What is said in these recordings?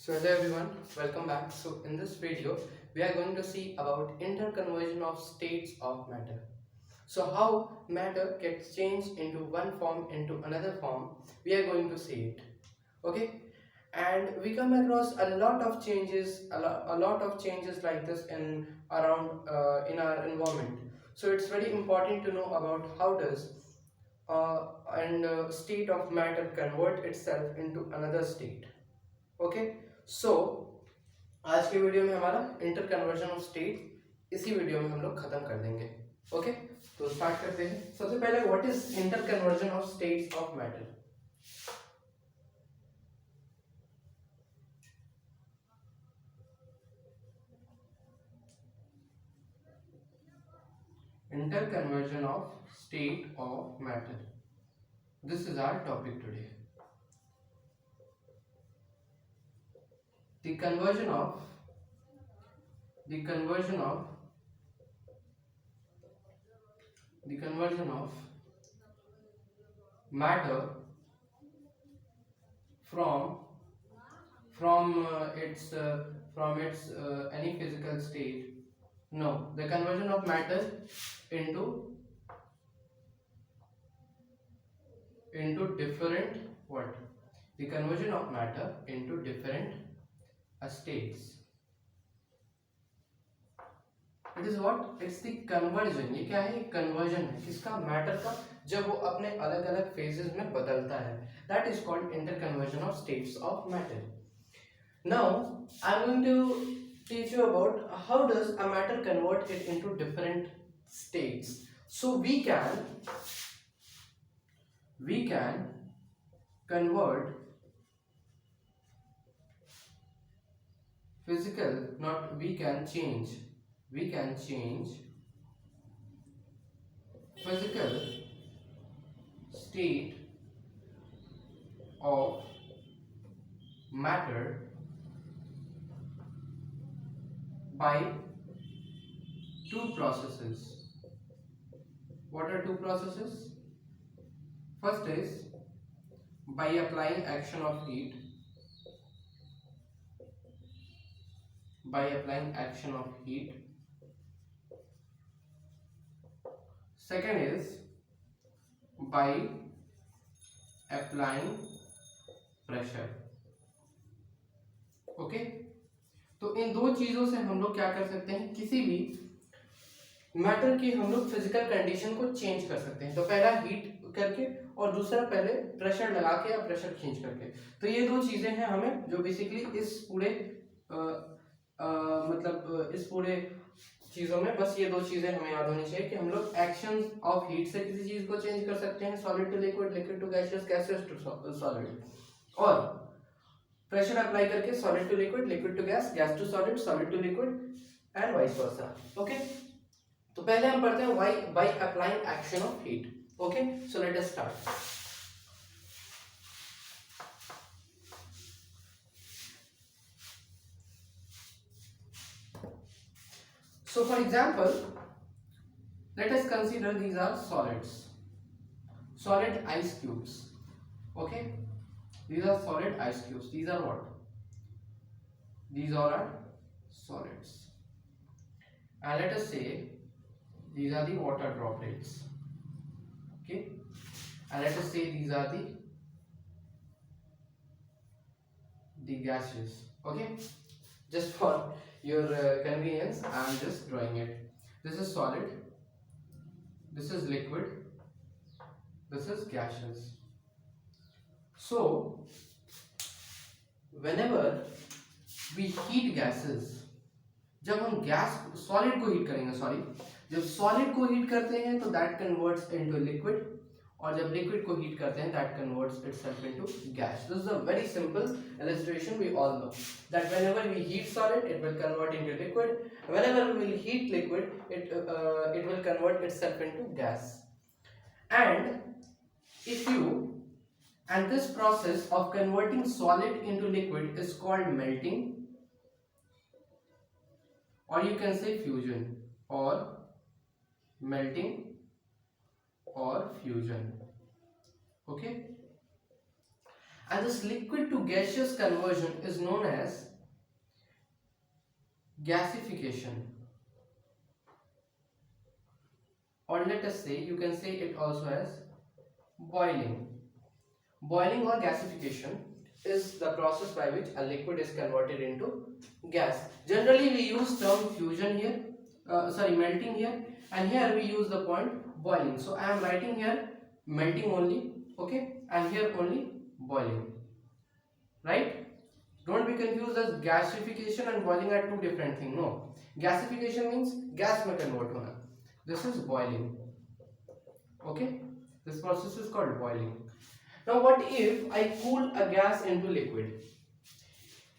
So hello everyone, welcome back. So in this video, we are going to see about interconversion of states of matter. So how matter gets changed into one form into another form, we are going to see it. Okay, and we come across a lot of changes, a lot of changes like this in around in our environment. So it's very important to know about how does state of matter convert itself into another state. Okay so आज के video में हमारा inter conversion of state इसी video में हम लोग खत्म कर देंगे. ओके तो स्टार्ट करते हैं. सबसे पहले what is inter conversion of states of matter. Interconversion of state of matter. This is our topic today. The conversion of matter from its any physical state. No, the conversion of matter into different what? The conversion of matter into different states. It is what? It's the conversion. ये क्या है? Conversion है किसका? Matter का, जब वो अपने अलग अलग phases में बदलता है. That is called interconversion of states of matter. Now I'm going to teach you about how does a matter convert it into different states. So we can convert physical, not we can change physical state of matter by two processes. What are two processes? First is by applying action of heat. Second is by applying pressure. Okay तो इन दो चीजों से हम लोग क्या कर सकते हैं, किसी भी मैटर की हम लोग फिजिकल कंडीशन को चेंज कर सकते हैं. तो पहला हीट करके और दूसरा पहले प्रेशर लगा के या प्रेशर खींच करके. तो ये दो चीजें हैं हमें जो बेसिकली इस पूरे मतलब इस पूरे चीजों में बस ये दो चीजें हमें याद होनी चाहिए कि हम लोग एक्शन ऑफ हीट से किसी चीज को चेंज कर सकते हैं, solid to liquid, liquid to gaseous, gaseous to solid, और प्रेशर अप्लाई करके solid to liquid, liquid to gas, gas to solid, solid to liquid and vice versa. Okay तो पहले हम पढ़ते हैं why by applying action of heat. Okay so let us start. So for example, let us consider these are solid ice cubes. Okay, these are solid ice cubes. These are what? These all are solids. And let us say these are the water droplets. Okay, and let us say these are the gases. Okay, just for your convenience I am just drawing it. This is solid, this is liquid, this is gaseous. So whenever we heat gases, जब हम gas solid को heat करेंगे, जब solid को heat करते हैं तो that converts into liquid, और जब लिक्विड को हीट करते हैं that converts itself into gas. This is a very simple illustration. We all know that whenever we heat solid it will convert into liquid, whenever we will heat liquid it will convert itself into gas. And this process of converting solid into liquid is called melting, or you can say fusion, or melting or fusion. Okay, and this liquid to gaseous conversion is known as gasification, or let us say, you can say it also as boiling. Boiling or gasification is the process by which a liquid is converted into gas. Generally we use term fusion here, melting here, and here we use the point boiling. So I am writing here melting only, okay, and here only boiling, right? Don't be confused as gasification and boiling are two different things. No, gasification means gas में convert होना. This is boiling, okay. This process is called boiling. Now what if I cool a gas into liquid?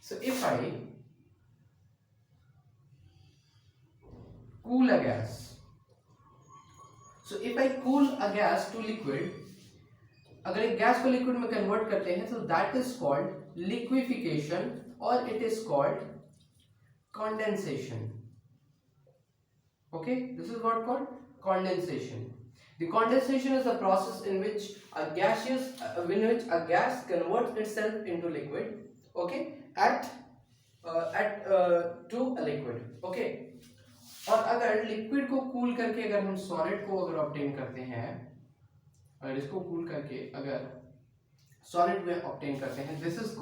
So if I cool a gas, to liquid, अगर एक gas को liquid में convert करते हैं तो that is called liquefaction और it is called condensation. Okay, this is what called condensation. The condensation is the process in which a gas converts itself into liquid, okay, to a liquid, okay. और अगर liquid को cool करके अगर हम solid को अगर obtain करते हैं, अगर इसको कूल करके अगर सॉलिड में ऑब्टेन करते हैं, this is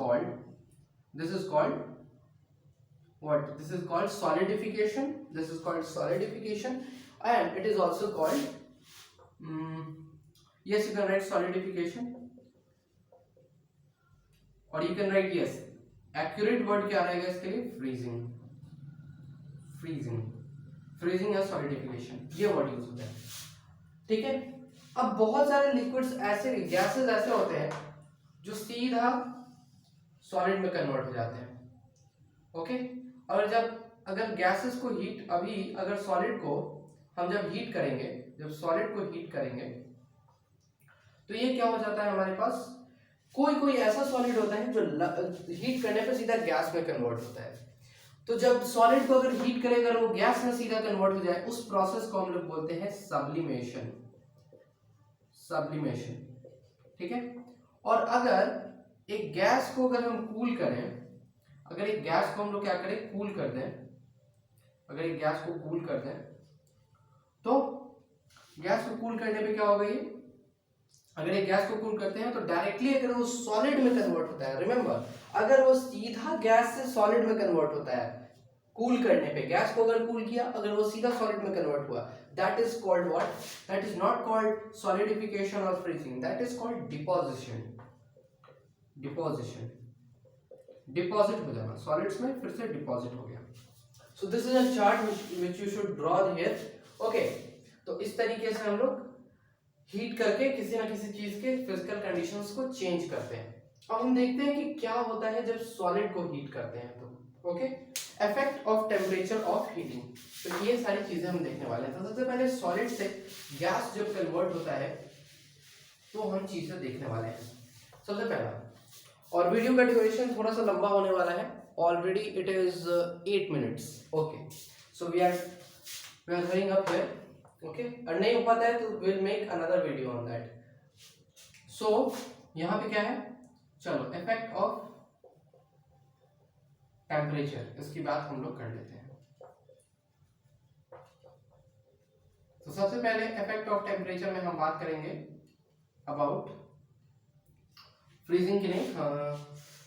called what? This is called solidification. And it is also called yes, you can write solidification, or you can write, yes, accurate word क्या रहेगा इसके लिए? freezing या solidification, ये वर्ड यूज होता है, ठीक है. अब बहुत सारे लिक्विड्स ऐसे, गैसेस ऐसे होते हैं जो सीधा सॉलिड में कन्वर्ट हो जाते हैं, ओके. और अगर गैसेस को हीट, अभी अगर सॉलिड को हम जब सॉलिड को हीट करेंगे तो ये क्या हो जाता है, हमारे पास कोई ऐसा सॉलिड होता है जो हीट करने पर सीधा गैस में कन्वर्ट होता है. तो जब सॉलिड को अगर हीट करेगा और वो गैस में सीधा कन्वर्ट हो जाए, उस प्रोसेस को हम लोग बोलते हैं सब्लिमेशन, ठीक है. और अगर एक गैस को अगर हम कूल करें, अगर एक गैस को हम लोग क्या करें, कूल कर दें, अगर एक गैस को कूल कर दें, तो गैस को कूल करने पे क्या होगा, ये अगर एक गैस को कूल करते हैं तो डायरेक्टली अगर वो सॉलिड में कन्वर्ट होता है, रिमेंबर, अगर वो सीधा गैस से सॉलिड में कन्वर्ट होता है कूल करने पे, गैस को अगर कूल किया, अगर वो सीधा सॉलिड में कन्वर्ट हुआ, that is called what? That is not called solidification or freezing, that is called deposition. Deposit हो जाना सॉलिड्स में, फिर से डिपॉजिट हो गया. So this is a chart which you should draw here, okay. तो इस तरीके से हम लोग हीट करके किसी ना किसी चीज के फिजिकल कंडीशंस को चेंज करते हैं. अब हम देखते हैं कि क्या होता है जब सॉलिड को हीट करते हैं, तो okay, effect of temperature of heating. तो ये सारी चीजें हम देखने वाले हैं. तो सबसे पहले सॉलिड से गैस जब कन्वर्ट होता है तो हम चीजें देखने वाले हैं. सबसे पहला, और वीडियो का ड्यूरेशन थोड़ा सा लंबा होने वाला है, already it is 8 minutes, okay. So we are hurrying up here, okay. और नहीं हो पाता है तो will make another video on that. So यहाँ पे क्या है, चलो इफेक्ट ऑफ टेम्परेचर, इसकी बात हम लोग कर लेते हैं. तो सबसे पहले इफेक्ट ऑफ टेम्परेचर में हम बात करेंगे अबाउट फ्रीजिंग की नहीं,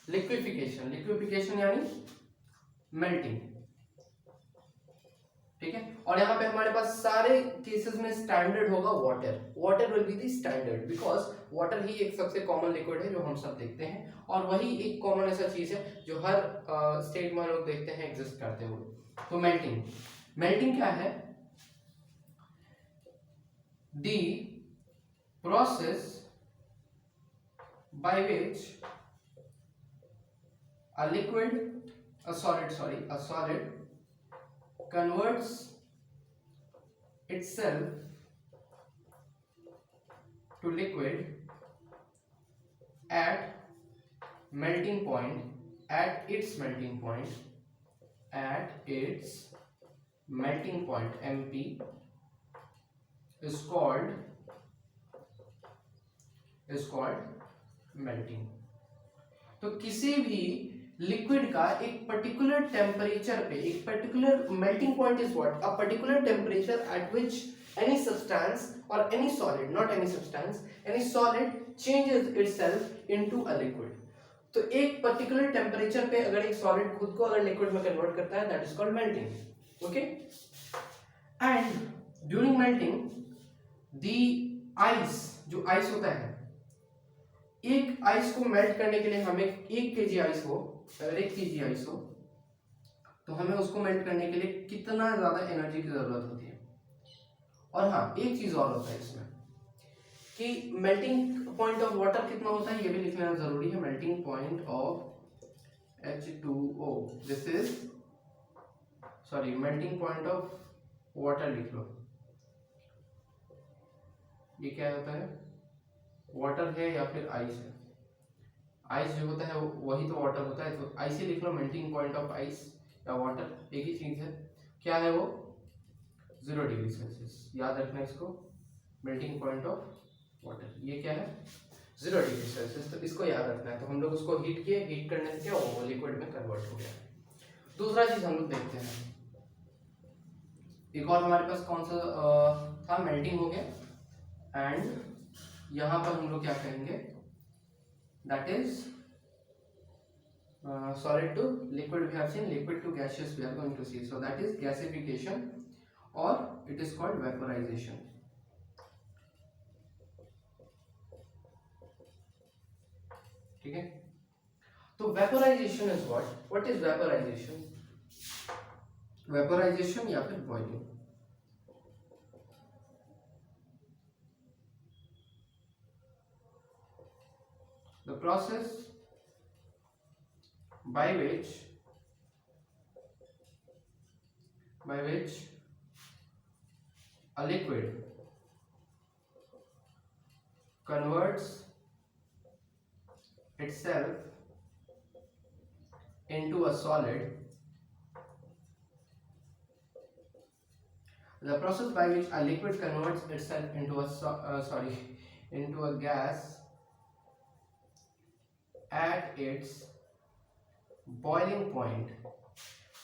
लिक्विफिकेशन यानी मेल्टिंग, ठीक है. और यहाँ पे हमारे पास सारे केसेस में स्टैंडर्ड होगा water will be the standard, because water ही एक सबसे कॉमन लिक्विड है जो हम सब देखते हैं, और वही एक कॉमन ऐसा चीज है जो हर स्टेट में लोग देखते हैं एग्जिस्ट करते हुए. तो मेल्टिंग क्या है? The process by which a solid converts itself to liquid at its melting point MP is called melting. तो किसी भी लिक्विड का एक पर्टिकुलर टेम्परेचर पे, एक particular melting point is what, a particular temperature at which any substance or any solid, not any substance, any solid changes itself into a liquid. तो एक particular temperature पे अगर एक सॉलिड खुद को अगर लिक्विड में कन्वर्ट करता है, that is called melting. Okay, and during melting the ice, जो आइस होता है, एक आइस को मेल्ट करने के लिए हमें 1 kg आइस हो, अगर 1 kg आइस हो तो हमें उसको मेल्ट करने के लिए कितना ज्यादा एनर्जी की जरूरत होती है. और हाँ, एक चीज और होता है इसमें कि मेल्टिंग पॉइंट ऑफ वाटर कितना होता है, ये भी लिख लेना जरूरी है. Melting point of H2O, this is sorry melting point of water लिख लो. ये क्या होता है, वाटर है या फिर आइस है. आइस जो होता है वही तो वाटर होता है, तो आइस ही लिख लो. मेल्टिंग पॉइंट ऑफ आइस या वाटर एक ही चीज है. क्या है वो, 0 डिग्री सेल्सियस. याद रखना इसको, मेल्टिंग पॉइंट ऑफ वाटर ये क्या है, 0 डिग्री सेल्सियस. तो इसको याद रखना है. तो हम लोग उसको हीट किए, हीट करने से क्या वो लिक्विड में कन्वर्ट हो गया. दूसरा चीज हम लोग देखते हैं, एक और हमारे पास कौन सा था, मेल्टिंग हो गया. एंड यहाँ पर हम लोग क्या कहेंगे, that is solid to liquid we have seen, liquid to gaseous we are going to see. So that is gasification or it is called vaporization. ठीक है, तो vaporization is what is vaporization? Vaporization या फिर boiling. The process by which a liquid converts itself into a solid. The process by which a liquid converts itself into into a gas at its boiling point.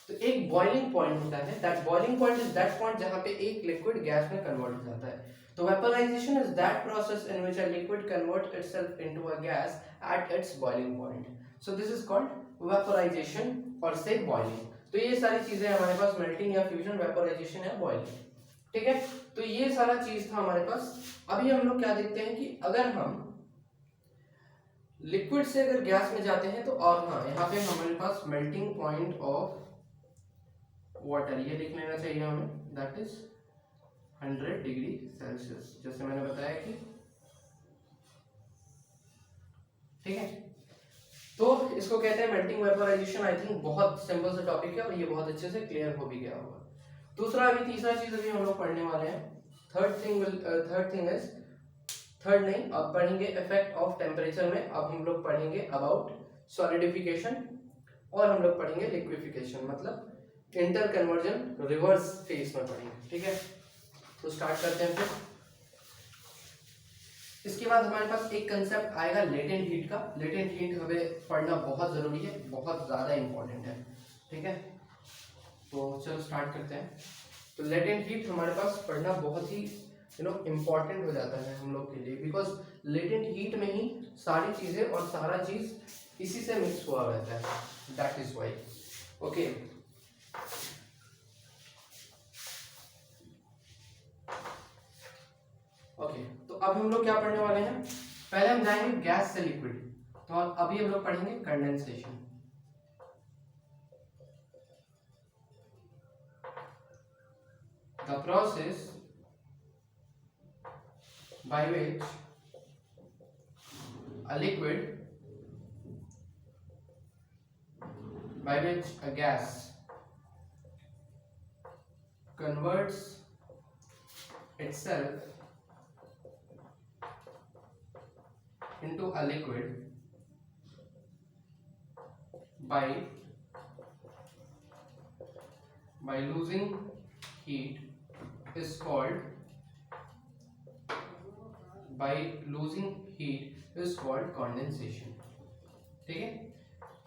तो एक boiling point होता है, that boiling point is that point जहां पे एक liquid gas में convert हो जाता है. तो vaporisation is that process in which a liquid converts itself into a gas at its boiling point. So this is called vaporisation और से बॉइलिंग. तो ये सारी चीजें हमारे पास मेल्टिंग या फ्यूजन, वेपराइजेशन या बॉइलिंग. ठीक है, तो ये सारा चीज था हमारे पास. अभी हम लोग क्या देखते हैं कि अगर हम लिक्विड से अगर गैस में जाते हैं तो, और हाँ यहाँ पे हमारे पास मेल्टिंग पॉइंट ऑफ वाटर ये लिख लेना चाहिए हमें, दैट इज 100 डिग्री सेल्सियस, जैसे मैंने बताया कि. ठीक है, तो इसको कहते हैं मेल्टिंग वेपराइजेशन. आई थिंक बहुत सिंपल सा टॉपिक है और ये बहुत अच्छे से क्लियर हो भी गया होगा. दूसरा अभी तीसरा चीज अभी हम लोग पढ़ने वाले हैं. थर्ड नहीं, अब पढ़ेंगे इफेक्ट ऑफ टेम्परेचर में. अब हम लोग पढ़ेंगे अबाउट सॉलिडिफिकेशन और हम लोग पढ़ेंगे लिक्विफिकेशन, मतलब इंटर कन्वर्जन रिवर्स फेज में पढ़ेंगे. ठीक है, तो स्टार्ट करते हैं फिर. इसके बाद हमारे पास एक कंसेप्ट आएगा लेटेंट हीट का. लेटेंट हीट हमें पढ़ना बहुत जरूरी है, बहुत ज्यादा इंपॉर्टेंट है. ठीक है, तो चलो स्टार्ट करते हैं. तो लेटेंट हीट हमारे पास पढ़ना बहुत ही इम्पोर्टेंट हो जाता है हम लोग के लिए, बिकॉज लेटेंट हीट में ही सारी चीजें और सारा चीज इसी से मिक्स हुआ रहता है. That is why. Okay, okay, तो अब हम लोग क्या पढ़ने वाले हैं. पहले हम जाएंगे गैस से लिक्विड. तो अभी हम लोग पढ़ेंगे condensation. The process by which a liquid, by which a gas converts itself into a liquid by losing heat is called condensation. ठीक है,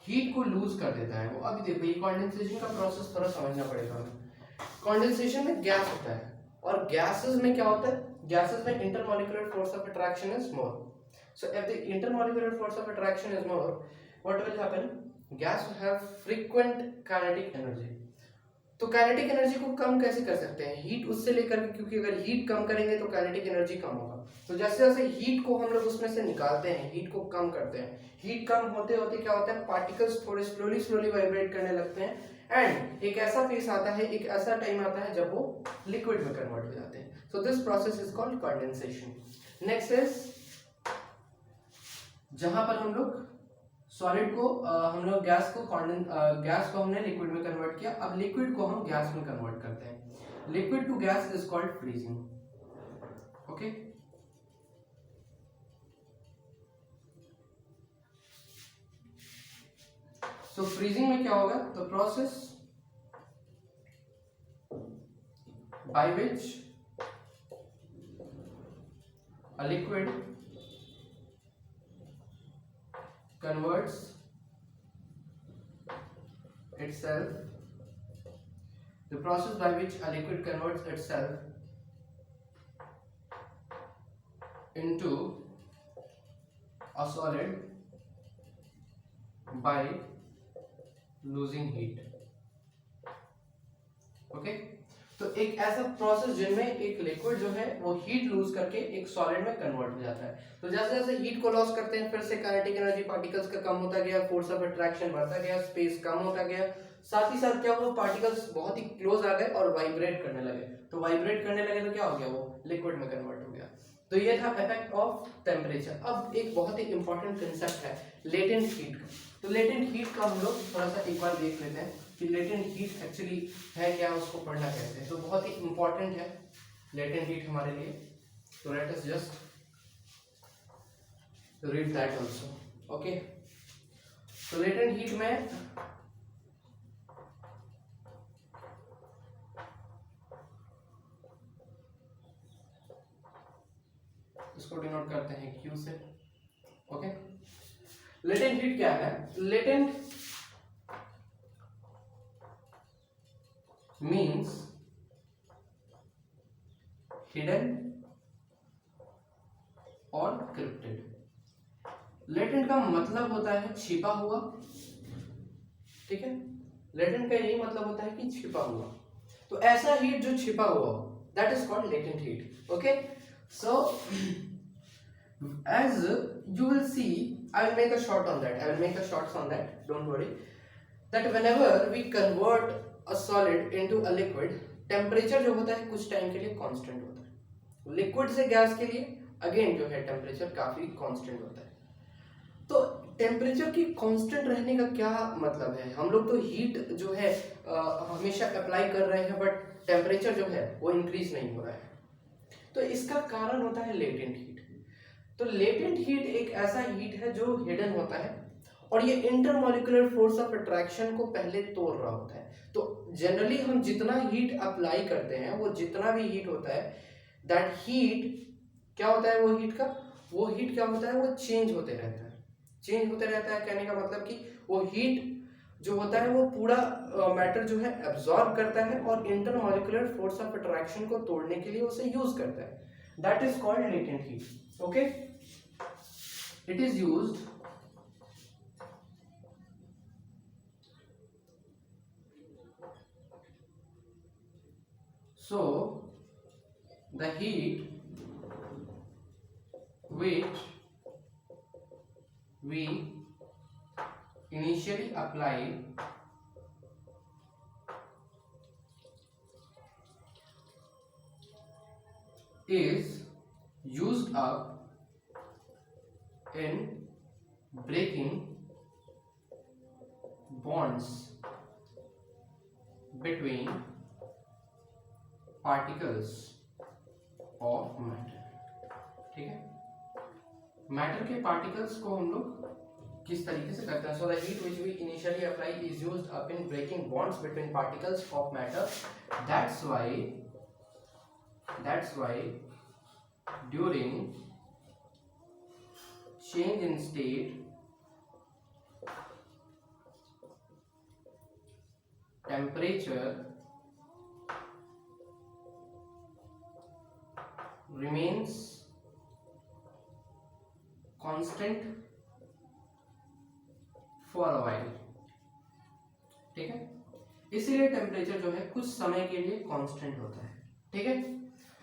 हीट को लूज कर देता है वो। अभी देखो ये कंडेंसेशन का प्रोसेस थोड़ा समझना पड़ेगा हमें। कंडेंसेशन में गैस होता है और गैसेस में क्या होता है, गैसेस में intermolecular force of attraction is more. So if the intermolecular force of attraction is more, what will happen, gas will have frequent kinetic energy. तो काइनेटिक एनर्जी को कम कैसे कर सकते हैं, हीट उससे लेकर के, क्योंकि अगर हीट कम करेंगे तो काइनेटिक एनर्जी कम होगा। तो जैसे जैसे हीट को हम लोग उसमें से निकालते हैं, हीट को कम करते हैं, हीट कम होते होते क्या होता है, पार्टिकल्स थोड़े स्लोली स्लोली वाइब्रेट करने लगते हैं एंड एक ऐसा फेस आता है, एक ऐसा टाइम आता है जब वो लिक्विड में कन्वर्ट हो जाते हैं। So this process is called condensation. Next is जहां पर हम लोग सॉलिड को हम लोग गैस को हमने लिक्विड में कन्वर्ट किया, अब लिक्विड को हम गैस में कन्वर्ट करते हैं। Liquid to gas is called freezing. Okay, so freezing में क्या होगा, the process by which a liquid converts itself, the process by which a liquid converts itself into a solid by losing heat. Okay, तो एक ऐसा process जिनमें एक liquid जो है वो हीट लूज करके एक सॉलिड में कन्वर्ट हो जाता है। तो जैसे जैसे हीट को लॉस करते हैं, फिर से काइनेटिक एनर्जी पार्टिकल्स का कम होता गया, फोर्स ऑफ अट्रैक्शन बढ़ता गया, स्पेस कम होता गया, साथ ही साथ क्या हुआ, पार्टिकल्स बहुत ही क्लोज आ गए और वाइब्रेट करने लगे। तो वाइब्रेट करने लगे तो क्या हो गया, वो लिक्विड में कन्वर्ट हो गया। तो ये था इफेक्ट ऑफ टेम्परेचर। अब एक बहुत ही इंपॉर्टेंट कंसेप्ट है लेटेंट हीट का। तो लेटेंट हीट का हम लोग थोड़ा सा एक बार देख लेते हैं कि लेटेंट हीट एक्चुअली है क्या, उसको पढ़ना कैसे है। तो बहुत ही इंपॉर्टेंट है लेटेंट हीट हमारे लिए। तो let us just read that also. Okay, तो लेटेंट हीट में इसको डिनोट करते हैं Q से। ओके, लेटेंट हीट क्या है, लेटेंट मीन्स हिडन और क्रिप्टेड। लेटेंट का मतलब होता है छिपा हुआ, ठीक है, लेटेंट का यही मतलब होता है कि छिपा हुआ। तो ऐसा हीट जो छिपा हुआ, that is called latent heat. Okay, so as you will see, I will make a short on that, I will make a shorts on that, don't worry, that whenever we convert a solid into a liquid, temperature जो होता है कुछ time के लिए constant होता है। Liquid से gas के लिए अगेन जो है टेम्परेचर काफी कांस्टेंट होता है। तो टेम्परेचर की कांस्टेंट रहने का क्या मतलब है, हम लोग तो हीट जो है हमेशा अप्लाई कर रहे हैं, बट टेम्परेचर जो है वो इंक्रीज नहीं हो रहा है। तो इसका कारण होता है लेटेंट हीट। तो लेटेंट हीट एक ऐसा हीट है जो हिडन होता है और ये इंटरमॉलिक्यूलर फोर्स ऑफ अट्रैक्शन को पहले तोड़ रहा होता है। तो जनरली हम जितना हीट अप्लाई करते हैं, वो जितना भी हीट होता है, दैट हीट क्या होता है, वो हीट क्या होता है, वो चेंज होते रहता है। चेंज होते रहता है कहने का मतलब कि वो हीट जो होता है वो पूरा मैटर जो है एब्जॉर्ब करता है और इंटरमॉलिक्यूलर फोर्स ऑफ अट्रैक्शन को तोड़ने के लिए उसे यूज करता है। That is called latent heat. Okay, it is used so the heat which we initially apply is used up in breaking bonds between particles of matter। ठीक है, matter के पार्टिकल्स को हम लोग किस तरीके से करते हैं। So the heat which we initially apply is used up in breaking bonds between particles of matter. That's why during change in state temperature remains constant for a while, ठीक है। इसीलिए टेम्परेचर जो है कुछ समय के लिए कांस्टेंट होता है, ठीक है।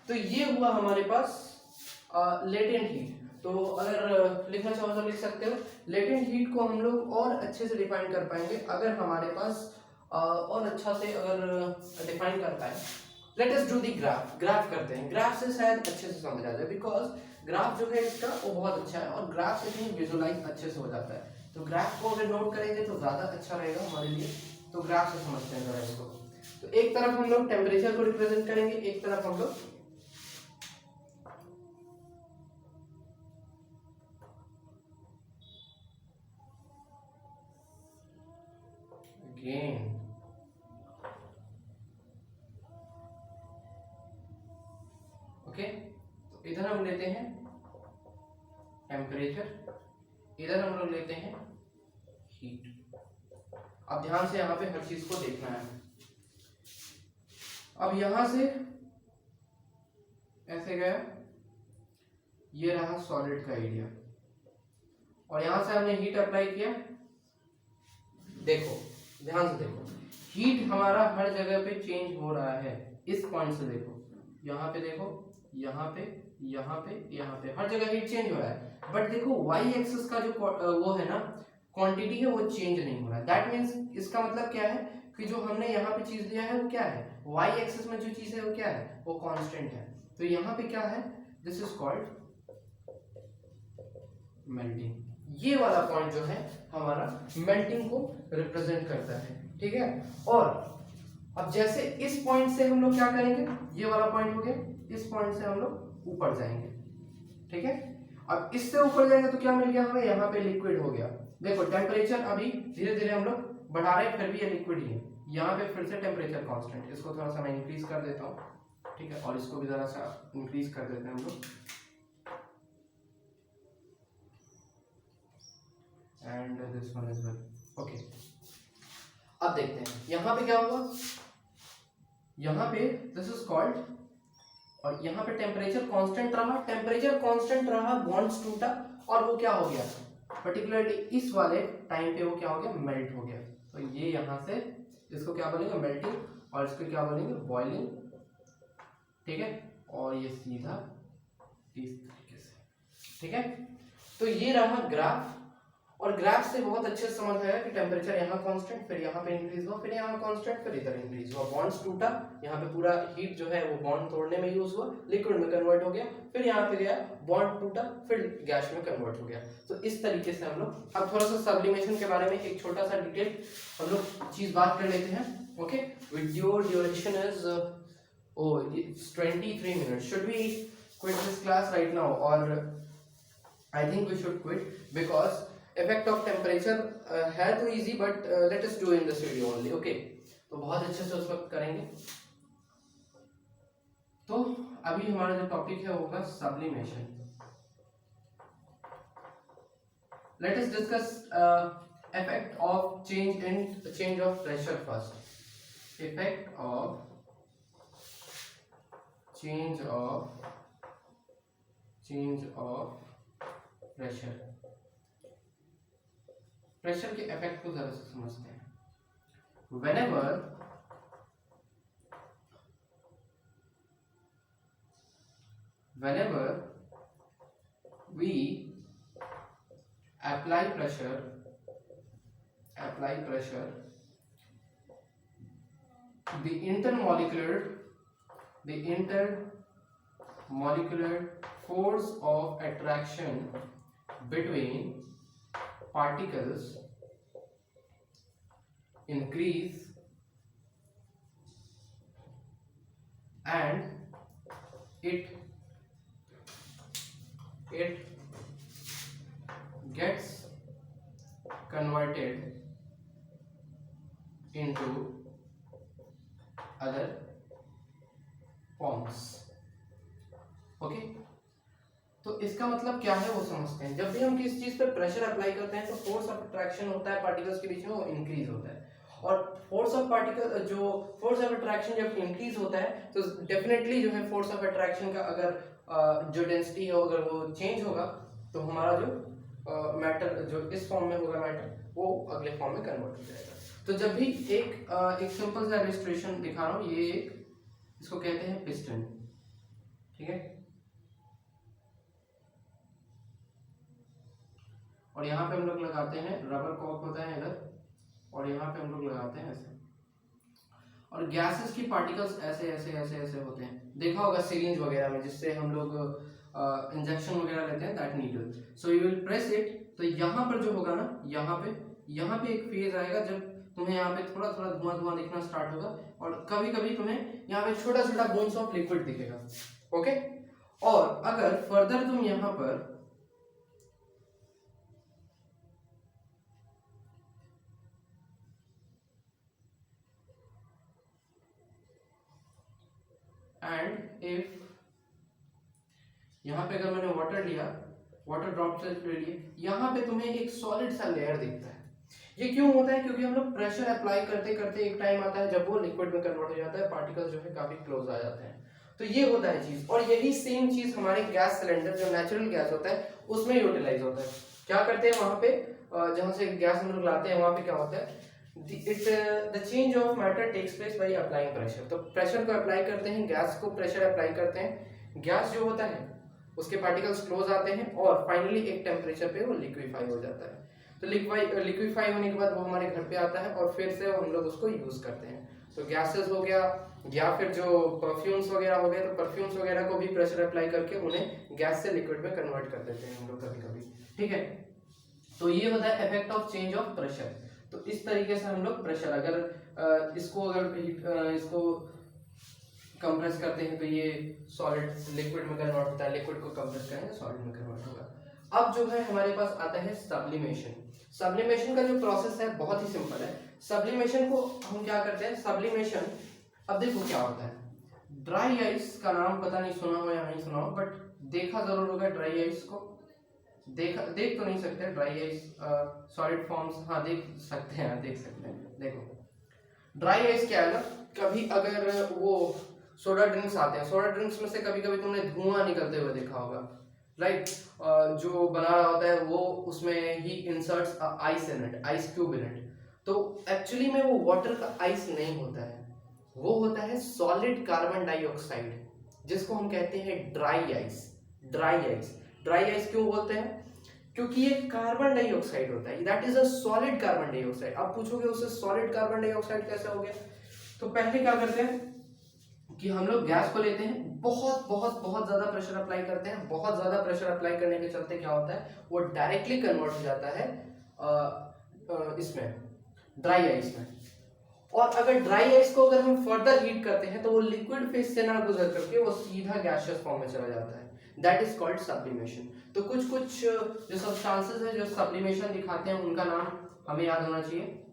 तो ये हुआ हमारे पास लेटेंट हीट। तो अगर लिखना चाहो तो लिख सकते हो। लेटेंट हीट को हम लोग और अच्छे से डिफाइन कर पाएंगे अगर हमारे पास और अच्छा से अगर डिफाइन कर पाए। Let us do the graph. Graph करते हैं, ग्राफ से शायद अच्छे से समझ आ जाए, बिकॉज ग्राफ जो है इसका वो बहुत अच्छा है और ग्राफ से कहीं विजुलाइज अच्छे से हो जाता है। तो ग्राफ को अगर नोट करेंगे तो ज्यादा अच्छा रहेगा हमारे लिए। तो ग्राफ से समझते हैं जरा इसको। तो एक तरफ हम लोग टेम्परेचर को रिप्रेजेंट करेंगे, एक तरफ हम लोग गेन। ओके, तो इधर हम लेते हैं टेम्परेचर, इधर हम लोग लेते हैं हीट। अब ध्यान से यहाँ पे हर चीज को देखना है। अब यहां से ऐसे गया, ये रहा सॉलिड का एरिया, और यहां से हमने हीट अप्लाई किया। देखो ध्यान से देखो, हीट हमारा हर जगह पे चेंज हो रहा है। इस पॉइंट से देखो, यहाँ पे देखो, यहाँ पे, यहाँ पे, यहाँ पे, हर जगह हीट चेंज हो रहा है। बट देखो वाई एक्सिस का जो वो है ना क्वांटिटी है, वो चेंज नहीं हो रहा है। दैट मीन्स इसका मतलब क्या है कि जो हमने यहाँ पे चीज लिया है वो क्या है, वाई एक्सिस में जो चीज है वो क्या है, वो कांस्टेंट है। तो यहाँ पे क्या है, दिस इज कॉल्ड मेल्टिंग। ये वाला पॉइंट जो है हमारा मेल्टिंग को रिप्रेजेंट करता है, ठीक है। और अब जैसे इस पॉइंट से हम लोग क्या करेंगे, ये वाला पॉइंट हो गया, इस पॉइंट से हम लोग ऊपर जाएंगे, ठीक है। अब इससे ऊपर जाएंगे तो क्या मिल गया हमें, यहाँ पे लिक्विड हो गया। देखो टेम्परेचर अभी धीरे धीरे हम लोग बढ़ा रहे हैं, फिर भी ये लिक्विड ही है। यहाँ पे फिर से टेम्परेचर कांस्टेंट। इसको थोड़ा सा मैं इंक्रीज कर देता हूँ, ठीक है, और इसको भी जरा सा इंक्रीज कर देते हैं हम लोग, and this one is well. Okay, अब देखते हैं यहाँ पे क्या हुआ। यहाँ पे दिस इज कॉल्ड, और यहाँ पे टेम्परेचर कांस्टेंट रहा, टेम्परेचर कांस्टेंट रहा, बॉन्ड्स टूटा, और वो क्या हो गया, पर्टिकुलरली इस वाले टाइम पे वो क्या हो गया, मेल्ट हो गया। तो ये यहाँ से इसको क्या बोलेंगे, मेल्टिंग, और इसको क्या बोलेंगे, बॉइलिंग, ठीक है। और ये सीधा इस तरीके से, ठीक है। तो ये रहा ग्राफ, और ग्राफ से बहुत अच्छे से समझ आया कि टेम्परेचर यहाँ कांस्टेंट, फिर यहाँ पे इंक्रीज हुआ, फिर यहाँ कांस्टेंट, फिर इधर इंक्रीज हुआ, बॉन्ड्स टूटा, यहाँ पे पूरा हीट जो है वो बॉन्ड तोड़ने में यूज हुआ, लिक्विड में कन्वर्ट हो गया, फिर यहाँ पे गया, बॉन्ड टूटा, फिर गैस में कन्वर्ट हो गया। तो इस तरीके से हम लोग अब थोड़ा सा सब्लिमेशन के बारे में एक छोटा सा डिटेल हम लोग चीज बात कर लेते हैं। Okay, video duration is 23 minutes. Should we quit this class right now, or I think we should quit, because effect of temperature है तो easy, but let us do in this video only. Okay, तो बहुत अच्छे से उस वक्त करेंगे। तो अभी हमारा जो टॉपिक है वो होगा sublimation. Let us discuss effect of change of pressure first. Effect of change of pressure। Pressure के इफेक्ट को जरा से समझते हैं। whenever we apply pressure, the intermolecular force of attraction between particles increase, and it gets converted into other forms। Okay, तो इसका मतलब क्या है वो समझते हैं। जब भी हम किसी चीज पे प्रेशर अप्लाई करते हैं तो फोर्स ऑफ अट्रैक्शन होता है पार्टिकल्स के बीच में, वो इंक्रीज होता है। और फोर्स ऑफ पार्टिकल जो फोर्स ऑफ अट्रैक्शन जब इंक्रीज होता है तो डेफिनेटली जो है फोर्स ऑफ अट्रैक्शन का अगर जो डेंसिटी है अगर वो चेंज होगा तो हमारा जो मैटर जो इस फॉर्म में होगा मैटर वो अगले फॉर्म में कन्वर्ट हो जाएगा। तो जब भी एक सिंपल सा इलस्ट्रेशन दिखा रहा हूँ, ये इसको कहते हैं पिस्टन, ठीक है, और यहाँ पे हम लोग लगाते हैं रबर कॉर्क होता है इधर, और यहाँ पे हम लोग लगाते हैं ऐसे, और गैसेस की पार्टिकल्स ऐसे ऐसे ऐसे ऐसे होते हैं, देखा होगा सिरिंज वगैरह में जिससे हम लोग इंजेक्शन वगैरह लेते हैं, that needle. So you will press it, तो यहाँ पर जो होगा ना, यहाँ पे एक फेज आएगा जब तुम्हें यहाँ पे थोड़ा थोड़ा धुआं धुआं दिखना स्टार्ट होगा, और कभी कभी तुम्हें यहाँ पे छोटा छोटा बूंद्स ऑफ लिक्विड दिखेगा, ओके। और अगर फर्दर तुम यहाँ पर एंड इफ यहाँ पे अगर मैंने वाटर लिया, वाटर ड्रॉप से ले लिए, यहाँ पे तुम्हें एक सॉलिड सा लेयर दिखता है। ये क्यों होता है? क्योंकि हम लोग प्रेशर अप्लाई करते करते एक टाइम आता है जब वो लिक्विड में कन्वर्ट हो जाता है, पार्टिकल्स जो है काफी क्लोज आ जाते हैं। तो ये होता है चीज, और यही सेम चीज हमारे गैस सिलेंडर जो नेचुरल गैस होता है उसमें यूटिलाइज होता है। क्या करते हैं वहां पे, जहां से गैस हम लोग लाते हैं वहां पे क्या होता है, the change of matter takes place by applying pressure. तो प्रेशर को अप्लाई करते हैं, गैस को प्रेशर अप्लाई करते हैं, गैस जो होता है उसके पार्टिकल्स क्लोज आते हैं और फाइनली एक टेम्परेचर पे वो लिक्विफाई हो जाता है। तो लिक्विफाई होने के बाद वो हमारे घर पे आता है और फिर से हम लोग उसको यूज करते हैं। तो गैसेस हो गया या फिर जो परफ्यूम्स वगैरह हो गए, तो परफ्यूम्स वगैरह को भी प्रेशर अप्लाई करके उन्हें गैस से लिक्विड में कन्वर्ट कर देते हैं हम लोग कभी कभी, ठीक है। तो ये होता है effect of change of pressure. तो इस तरीके से हम लोग प्रेशर अगर इसको कंप्रेस करते हैं तो ये सॉलिड लिक्विड में कन्वर्ट होता है, लिक्विड को कंप्रेस करेंगे सॉलिड में कन्वर्ट होगा। अब जो है हमारे पास आता है सब्लिमेशन। सब्लिमेशन का जो प्रोसेस है बहुत ही सिंपल है। सब्लिमेशन को हम क्या करते हैं, सब्लिमेशन, अब देखो क्या होता है। ड्राई आइस का नाम पता नहीं सुना हो या नहीं सुना हो, बट देखा जरूर होगा ड्राई आइस को। देख तो नहीं सकते ड्राई आइस सॉलिड फॉर्म्स, हाँ देख सकते हैं, देख सकते हैं। देखो ड्राई आइस क्या है ना, कभी अगर वो सोडा ड्रिंक्स आते हैं, सोडा ड्रिंक्स में से कभी कभी तुमने धुआं निकलते हुए देखा होगा, राइट। जो बना रहा होता है वो उसमें ही inserts ice in it, ice cube in it. तो एक्चुअली में वो वाटर का आइस नहीं होता है, वो होता है सॉलिड कार्बन डाइऑक्साइड, जिसको हम कहते हैं dry ice. Dry ice, dry ice क्यों बोलते हैं? क्योंकि ये कार्बन डाइऑक्साइड होता है, that is a solid carbon dioxide. आप पूछोगे उससे सॉलिड कार्बन डाइऑक्साइड कैसे हो गया? तो पहले क्या करते हैं कि हम लोग गैस को लेते हैं, बहुत बहुत बहुत ज्यादा प्रेशर अप्लाई करते हैं। बहुत ज्यादा प्रेशर अप्लाई करने के चलते क्या होता है, वो डायरेक्टली कन्वर्ट हो जाता है इसमें ड्राई आइस में। और अगर ड्राई आइस को अगर हम फर्दर हीट करते हैं तो वो लिक्विड फेज से ना गुजर करके वो सीधा गैसियस फॉर्म में चला जाता है, दैट इज कॉल्ड सब्लिमेशन। तो कुछ कुछ जो सब्सटेंसेस है जो सब्लिमेशन दिखाते हैं उनका नाम हमें याद होना चाहिए।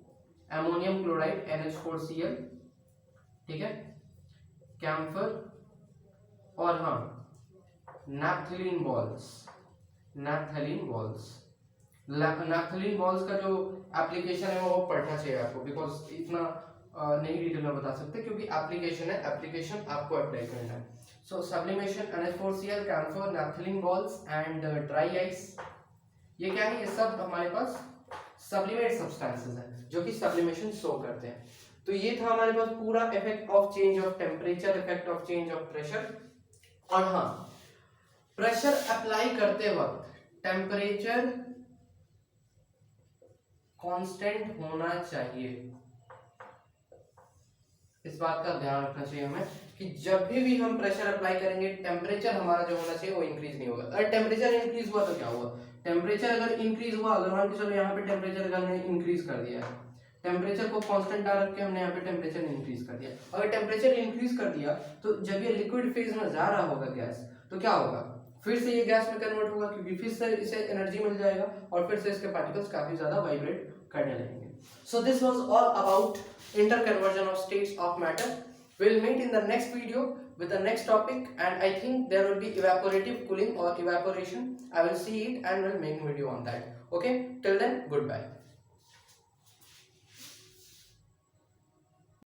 अमोनियम क्लोराइड NH4Cl, ठीक है, कैम्फर, और हाँ naphthalene balls. Naphthalene balls, naphthalene balls का जो एप्लीकेशन है वो पढ़ना चाहिए आपको, बिकॉज इतना नहीं डिटेल में बता सकते क्योंकि एप्लीकेशन है, एप्लीकेशन आपको अप्लाई करना है। So sublimation, NH4Cl, camphor, naphthalene balls and dry ice, ये क्या है, ये सब हमारे पास सब्लिमेट सब्सटेंसेस हैं जो कि सब्लिमेशन शो करते हैं। तो ये था हमारे पास पूरा effect of change of temperature, effect of change of pressure. और हाँ, प्रेशर अप्लाई करते वक्त टेम्परेचर कांस्टेंट होना चाहिए। इस बात का ध्यान रखना चाहिए हमें कि जब भी हम प्रेशर अप्लाई करेंगे टेम्परेचर हमारा जो होना चाहिए वो इंक्रीज नहीं होगा। अगर टेम्परेचर इंक्रीज हुआ तो क्या हुआ, टेम्परेचर अगर इंक्रीज हुआ, अगर मान के चलो यहाँ पे टेम्परेचर अगर हमने इंक्रीज कर दिया है, टेम्परेचर को कांस्टेंट डाल रख के हमने यहाँ पे टेम्परेचर इंक्रीज कर दिया, अगर टेम्परेचर इंक्रीज कर दिया तो जब ये लिक्विड फेज में जा रहा होगा गैस, तो क्या होगा, फिर से ये गैस में कन्वर्ट होगा क्योंकि फिर से इसे एनर्जी मिल जाएगा और फिर से इसके पार्टिकल्स काफी ज्यादा वाइब्रेट करने लगेंगे। So this was all about interconversion of states of matter. We'll meet in the next video with the next topic, and I think there will be evaporative cooling or evaporation. I will see it and will make video on that. Okay, till then, goodbye.